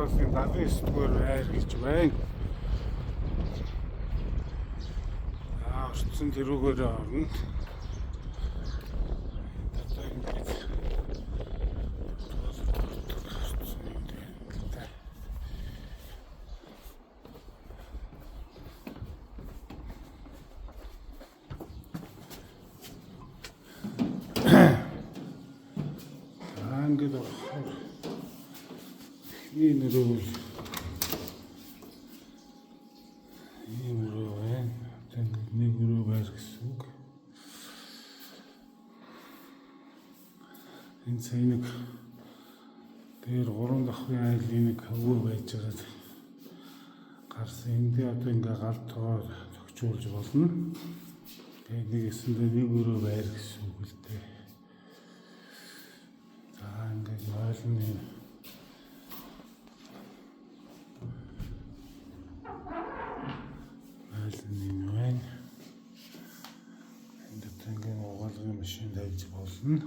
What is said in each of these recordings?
улсын 79-р байр гэж байна. Орцсон тэрүүгээр орно. Одоо ингэж ангид орохоор энэ рүү байна. Тэнгэр нэг рүү байр гэсэн үг. Энэ цайныг дээр 3 давхрын айлын нэг өвөө байж байгаа. Гарсан эндээ одоо ингээ галт тоогоо төгчүүлж болно. Тэгээд нэг эсэндээ нэг өрөө байр гэсэн үг л дээ. За ингээ ойлгоно юм. Машин тавьж болно.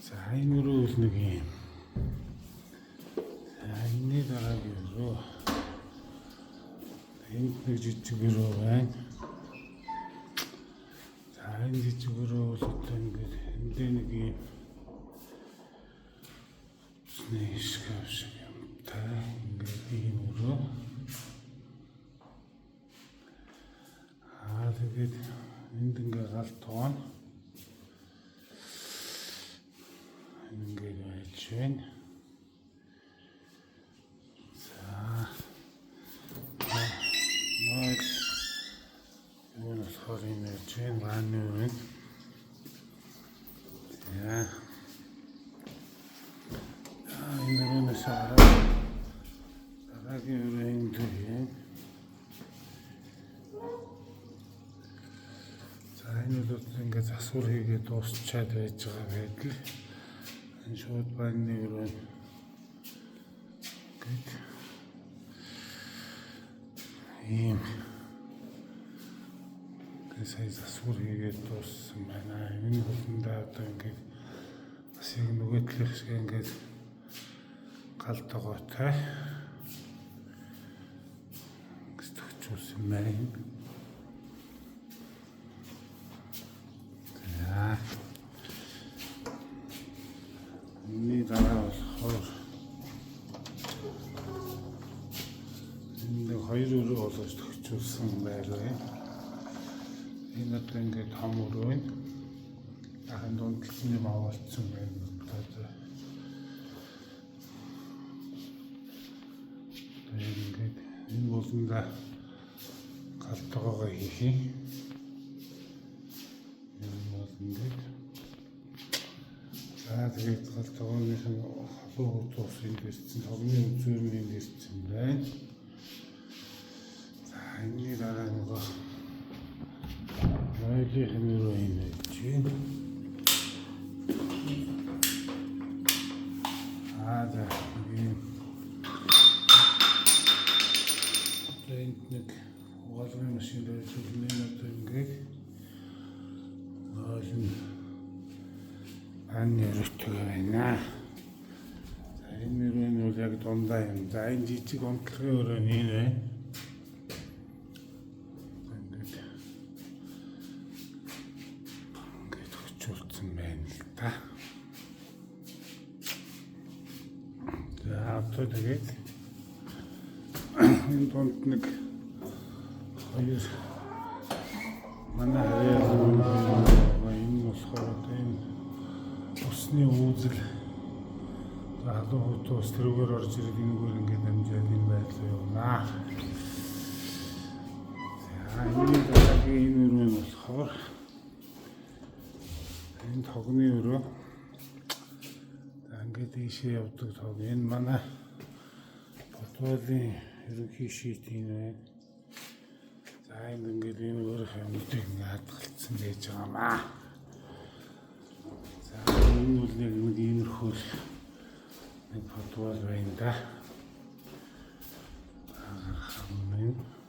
За энэ рүү л нэг юм. Энэний дараагийн рүү. Энд нэг жижиг рүү байна. За энэ жижиг рүү бол одоо ингээд эндээ нэг юм. Нэг шкаф шиг юм. Та ингээд ийм рүү. Тэгээд энд ингээ галт тоон ингээ байж байна. За мод юу болохоор юм яаж вэ? Ванны өрөө. За энэ өрөөс хараа. Дараагийн өрөө энд юм. Энэ бол ингээд засвар хийгээд дуусчаад байж байгаа байдал. Энэ шууд банны өрөө гээд ийм сая засвар хийгээд дууссан байна. Энэ болондоо одоо ингээд бас яг нөгөө талынх шиг ингээд галт тогоотой төгчүүлсэн байна. Ini darah болохоор энэ хоёр өрөө олж төгчүүлсэн байр байна. Энэ одоо ингээд том өрөө байна. Ахын дундалцны мавалцсан байна. Тэгээд энэ болонда галтгоогоо хийх. Тэгээд галтгооных нь халуун туус инвестсэн, тогны үзүүр нь инвестсэн байна. За энэ дараа нөгөө ойлын руу инээж байна. За энэ нэг угаалгын машин дээр зүйлний одоо ингээд ань өрөөтэй байна. За энэ өрөө нь бол яг дундаа юм. За энэ жижиг онцлогийн өрөө нь энэ байна. Ингээд хөчүүлсэн байна л та. За одоо тэгээд энэ дунд нэг хоёр манай харьяалал энэ болохоор одоо энэ усны үзэл халуун туус тэрүүгээр орж ирэх энэгээр ингээд амжаад энэ байдлаа явна. За энэ дараагийн энэ өрөө нь болохоор энэ тогны өрөө. За ингээд ийшээ явдаг тог. Энэ манай Подвалын ерөнхий шийт энэ байна. За энэ ингээд энэ өөрөх юмнуудыг ингээд хадгалсан байж байгаамаа. Энэ бол нэг иймэрхүү нэг подвал байна да. Хам